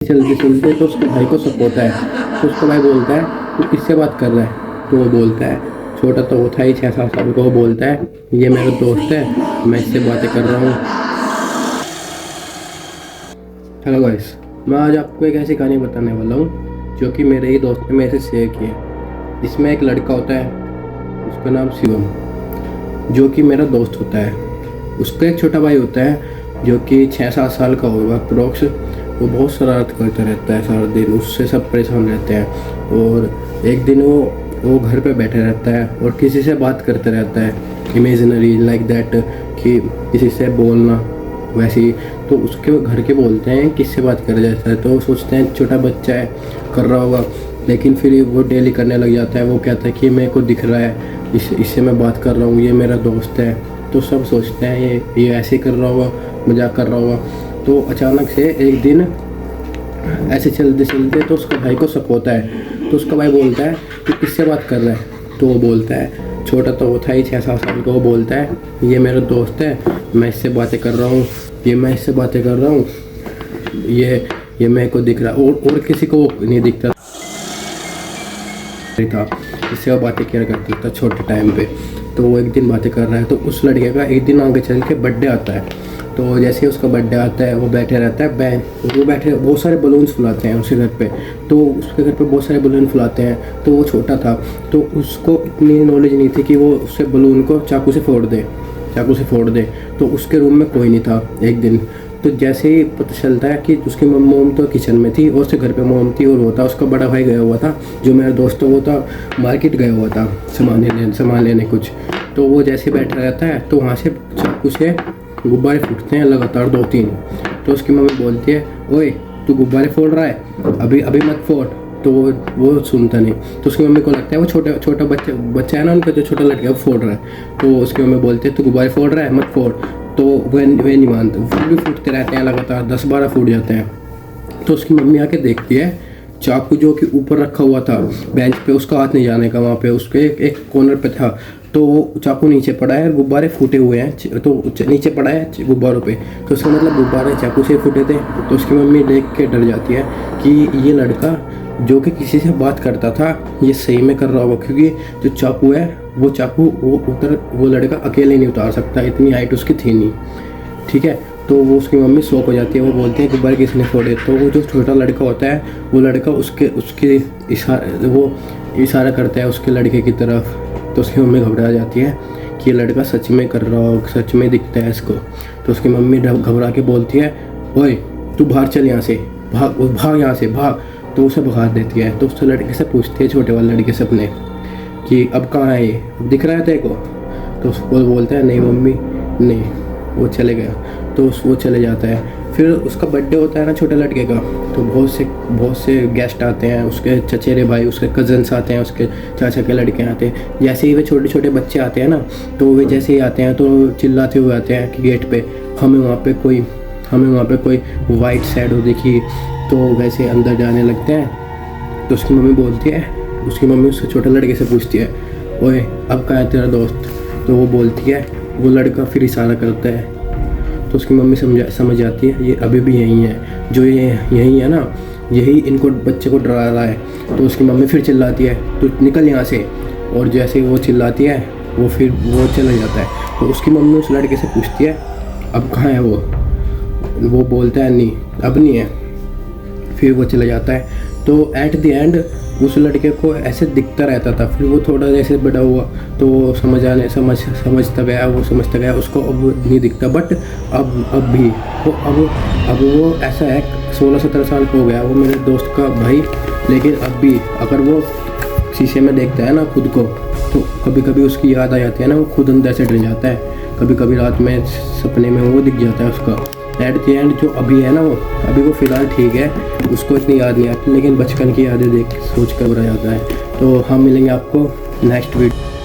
चलते चलते तो उसके भाई को शक होता है। तो उसका भाई बोलता है तू किससे बात कर रहा है। तो वो बोलता है, छोटा तो वो था ही 6-7 साल का, वो बोलता है ये मेरा दोस्त है, मैं इससे बातें कर रहा हूँ। हेलो गाइस, मैं आज आपको एक ऐसी कहानी बताने वाला हूँ जो कि मेरे ही दोस्त ने मेरे से शेयर की है। जिसमें एक लड़का होता है, उसका नाम शिवम, जो कि मेरा दोस्त होता है। उसका एक छोटा भाई होता है जो कि 6-7 साल का होगा अप्रोक्स। वो बहुत शरारत करता रहता है सारा दिन, उससे सब परेशान रहते हैं। और एक दिन वो घर पे बैठे रहता है और किसी से बात करते रहता है, इमेजिनरी लाइक दैट, कि किसी से बोलना वैसे ही। तो उसके घर के बोलते हैं किससे बात कर जाता है, तो वो सोचते हैं छोटा बच्चा है कर रहा होगा। लेकिन फिर वो डेली करने लग जाता है। वो कहता है कि मेरे को दिख रहा है, इससे मैं बात कर रहा हूँ, ये मेरा दोस्त है। तो सब सोचते हैं ये ऐसे कर रहा होगा, मजाक कर रहा होगा। तो अचानक से एक दिन ऐसे चलते चलते तो उसका भाई को शक होता है। तो उसका भाई बोलता है कि किससे बात कर रहा है। तो वो बोलता है, छोटा तो वो था ही 6-7 साल का, वो बोलता है ये मेरा दोस्त है, मैं इससे बातें कर रहा हूँ, मैं इससे बातें कर रहा हूँ, ये मेरे को दिख रहा है। और किसी को नहीं दिखता था, इससे वो बातें किया करता था छोटे टाइम पे। तो वो एक दिन बातें कर रहा है, तो उस लड़के का एक दिन आगे चल के बर्थडे आता है। तो जैसे ही उसका बर्थडे आता है, वो बैठे रहता है, वो बैठे बहुत सारे बलून्स फुलाते हैं उसके घर पे। तो उसके घर पे बहुत सारे बलून फुलाते हैं। तो वो छोटा था, तो उसको इतनी नॉलेज नहीं थी कि वो उससे बलून को चाकू से फोड़ दे। तो उसके रूम में कोई नहीं था एक दिन। तो जैसे ही पता चलता है कि उसकी मोम तो किचन में थी और उसके घर पे मोम थी, और वो था उसका बड़ा भाई गया हुआ था, जो मेरा दोस्त वो था मार्केट गया हुआ था सामान लेने कुछ। तो वो जैसे बैठा रहता है, तो वहाँ से चाकू से गुब्बारे फूटते हैं लगातार 2-3। तो उसकी मम्मी बोलती है, ओए तू गुब्बारे फोड़ रहा है, अभी मत फोड़। तो वो सुनता नहीं। तो उसकी मम्मी को लगता है वो छोटा बच्चा है ना उनका, जो छोटा लड़का है वो फोड़ रहा है। तो उसकी मम्मी बोलती है तू गुब्बारे फोड़ रहा है, मत फोड़। तो वे नहीं मानते, फिर भी फूटते रहते हैं लगातार, 10-12 फूट जाते हैं। तो उसकी मम्मी आके देखती है चाकू जो कि ऊपर रखा हुआ था बेंच पे, उसका हाथ नहीं जाने का, वहाँ पे उसके एक कॉर्नर पे था। तो वो चाकू नीचे पड़ा है, गुब्बारे फूटे हुए हैं, तो नीचे पड़ा है गुब्बारों पे। तो उसका मतलब गुब्बारे चाकू से फूटे थे। तो उसकी मम्मी देख के डर जाती है कि ये लड़का जो कि किसी से बात करता था, ये सही में कर रहा होगा, क्योंकि जो चाकू है वो चाकू वो लड़का अकेले नहीं उतार सकता, इतनी हाइट उसकी थी नहीं। ठीक है। तो वो उसकी मम्मी शौक हो जाती है। वो बोलते हैं गुब्बारे किसने फोड़े। तो वो जो छोटा लड़का होता है, वो लड़का उसके इशारा करता है उसके लड़के की तरफ। तो उसकी मम्मी घबरा जाती है कि ये लड़का सच में कर रहा हो, सच में दिखता है इसको। तो उसकी मम्मी घबरा के बोलती है, ओए तू बाहर चल यहाँ से, भाग यहाँ से भाग। तो उसे भगा देती है। तो उससे लड़के से पूछती है, छोटे वाले लड़के से अपने, कि अब कहाँ है ये, अब दिख रहा है तेरे को। तो उसको बोलता है नहीं मम्मी नहीं, वो चले गया। तो वो चले जाता है। फिर उसका बर्थडे होता है ना छोटे लड़के का। तो बहुत से गेस्ट आते हैं, उसके चचेरे भाई, उसके कज़न्स आते हैं, उसके चाचा के लड़के आते हैं। जैसे ही वे छोटे छोटे बच्चे आते हैं ना, तो वे जैसे ही आते हैं तो चिल्लाते हुए आते हैं कि गेट पे हमें वहाँ पे कोई वाइट शैडो दिखी। तो वैसे अंदर जाने लगते हैं। तो उसकी मम्मी उसके छोटे लड़के से पूछती है, ओए अब कहाँ है तेरा दोस्त। तो वो बोलती है, वो लड़का फिर इशारा करता है। तो उसकी मम्मी समझ जाती है ये अभी भी यहीं है, जो ये यहीं है ना, यही इनको बच्चे को डरा रहा है। तो उसकी मम्मी फिर चिल्लाती है, तो निकल यहाँ से। और जैसे वो चिल्लाती है, वो चला जाता है। तो उसकी मम्मी उस लड़के से पूछती है, अब कहाँ है वो बोलता है नहीं, अब नहीं है। फिर वो चला जाता है। तो एट द एंड उस लड़के को ऐसे दिखता रहता था। फिर वो थोड़ा जैसे बड़ा हुआ तो वो समझता गया उसको अब नहीं दिखता। बट अब वो ऐसा है, 16-17 साल का हो गया वो मेरे दोस्त का भाई। लेकिन अब भी अगर वो शीशे में देखता है ना खुद को, तो कभी कभी उसकी याद आ जाती है ना, वो खुद अंदर से डर जाता है। कभी कभी रात में सपने में वो दिख जाता है उसका। एट द एंड जो अभी है ना, वो फ़िलहाल ठीक है, उसको इतनी याद नहीं आती, लेकिन बचपन की यादें सोच कर बुरा जाता है। तो हम मिलेंगे आपको नेक्स्ट वीडियो।